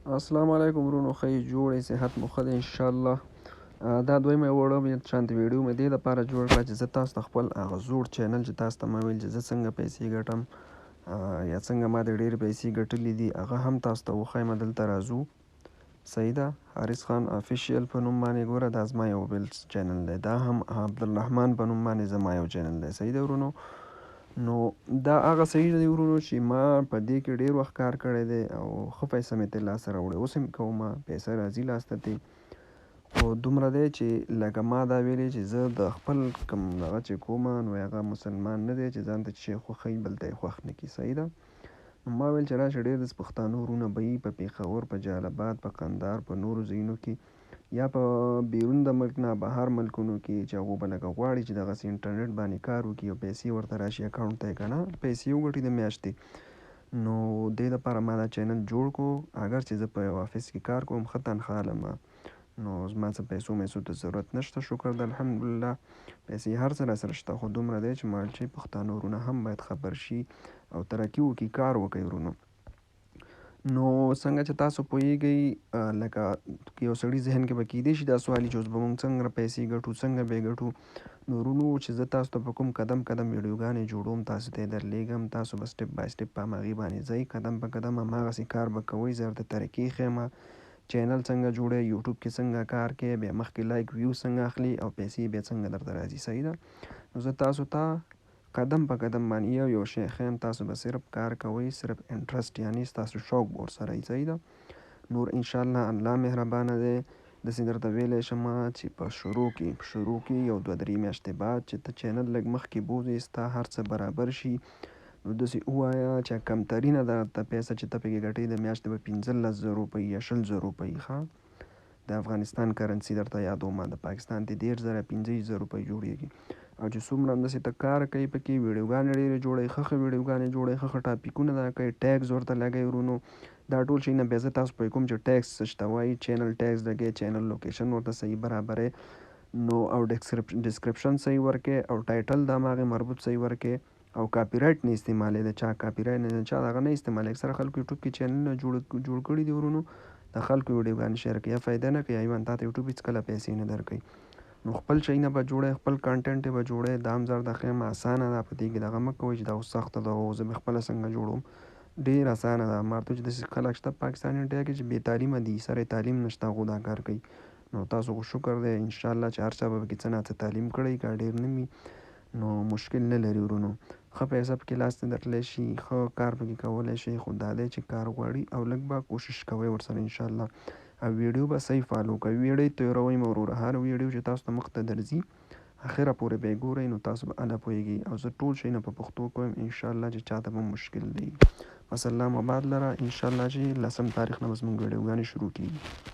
السلام علیکم ورونو، ښه یې جوړ یې، صحت مو ښه دی انشاءالله. دا دویمه وړه شانتې ویډیو مې دې دپاره جوړ کړه چې زه تاسو ته خپل هغه زوړ چینل چې تاسو ته ما ویل چې زه څنګه پیسې ګټم یا څنګه ما د ډېرې پیسې ګټلې دي هغه هم تاسو ته وښیم. دلته راځو، صحیح ده. حارث خان افیشیل په نوم باندې ګوره، دا زما یو بل چینل دی. دا هم عبدالرحمن په نوم باندې زما یو چینل دی. صحیح ده ورونو. نو دا هغه صحیح دی ورونو چې ما په دې کې ډېر وخت کار کړی دی او ښه پیسه مې ترې لاسته راوړې، اوس هم کومه پیسه راځي لاسته ترې، خو دومره دی چې لکه ما دا ویلې چې زه د خپل کوم دغه چې کومه نو هغه مسلمان نه دی چې ځان ته چې شی خوښوي بل ته یې خوښ نه کړي. صحیح ده. ما ویل چې راشه ډېر د پښتانه وروڼه به یي په پېښور، په جلال آباد، په کندهار، په نورو ځایونو کې یا په بیرون د ملک نه بهر ملکونو کې چې هغوی به لکه غواړي چې دغسې انټرنټ باندې کار وکړي او پیسې ورته راشي اکاونټ ته یې که نه پیسې وګټي د میاشتې. نو دې دپاره ما دا چینل جوړ کړو. اگر چې زه په یو آفس کې کار کوم، ښه تنخواه لرم، نو زما څه پیسو ته ضرورت نشته. شکر ده الحمدلله، پیسې هر څه راسره شته، خو دومره دی چې ما چې پښتانه وروڼه هم باید خبر شي او ترقي وکړي، کار وکړي ورونو. نو څنګه چې تاسو پوهیږئ لکه یو سړي ذهن کې به کیدای شي دا سوال چې اوس به موږ څنګه پیسې ګټو، څنګه به یې ګټو. نو ورونو چې زه تاسو ته په کوم قدم قدم ویډیوګانې جوړوم تاسو ته یې درلیږم، تاسو به سټپ بای سټپ په همغې باندې ځئ، قدم په قدم هماغسې کار به کوئ. زه درته طریقې ښیم، چینل څنګه جوړوئ، یوټیوب کې څنګه کار کوي، بیا مخکې لایک ویو څنګه اخلي او پیسې بیا څنګه درته راځي. صحیح ده. نو زه تاسو ته قدم په قدم باندې یو شی ښیم، تاسو به صرف کار کوئ، صرف انټرسټ یعنې ستاسو شوق به ورسره وي. صحیح ده. نور انشاءالله الله مهربانه دی. داسې درته ویلی شم چې په شروع کې یو 2-3 میاشتې بعد چې ته چینل لږ مخکې بوځې، ستا هر څه برابر شي، نو داسې ووایه چې کمترینه درته پیسه چې ته پکې ګټې د میاشتې به 15,000 روپۍ یا 20,000 روپۍ ښه د افغانستان کرنسي درته یادوم، د پاکستان ته 10,000 15,000 روپۍ جوړېږي. او چې څومره همداسې ته کار کوې پکې ویډیوګانې ډېرې جوړوئ، ښه ویډیوګانې جوړوئ، ښه ټاپکونه دا کوئ، ټیګز ورته لګوئ ورونو. دا ټول شیونه بیا زه تاسو پوهې کوم چې ټیګز څه شته وایي، چینل ټیګز لګوئ، چینل لوکیشن ورته صحیح برابرئ، نو او ډسکرپشن صحیح ورکړئ او ټایټل د هماغې مربوط صحیح ورکړئ او کاپي رایټ نه استعمالوئ. د چا کاپي رایټ نه، د چا دغه نه استعمالوئ. اکثره خلکو یوټیوب کې چینلونه جوړ کړي دي ورونو، د خلکو ویډیوګانې شیر کوي، یا فایده نه کوي، یا ایوان تا ته یوټیوب هېڅکله پیسې نه درکوي. نو خپل شی نه به جوړئ، خپل کانټینټ یې به جوړئ. دا هم زه درته ښیم اسانه ده، په دې کې دغه مه کوئ چې دا اوس سخته ده او زه مې خپله څنګه جوړوم. ډېر اسانه ده. ما ورته وویل چې داسې خلک شته پاکستان انډیا کې چې بې تعلیمه دي، سر یې تعلیم نشته، هغوی دا کار کوي. نو تاسو خو شکر دی انشاءالله چې هر چا به پکې څه نه څه تعلیم کړی، که ډېر نه وي نو مشکل نه لري ورونو. ښه پیسه پکې لاسته درتلی شي، ښه کار پکې کولی شئ، خو دا دی چې کار غواړي او لږ به کوشش کوئ ورسره انشاءالله. او ویډیو به صحیح فالو کوئ، ویډیو تېروئ مه وروره. هر ویډیو چې تاسو ته مخ ته درځي اخره پورې به یې ګورئ، نو تاسو به الله پوهېږئ. او زه ټول شیونه په پښتو کوم انشاءالله چې چاته به مشکل نه وي. بس الله مو آباد لره. انشاءالله چې 10 تاریخ نه به زموږ ویډیوګانې شروع کېږي.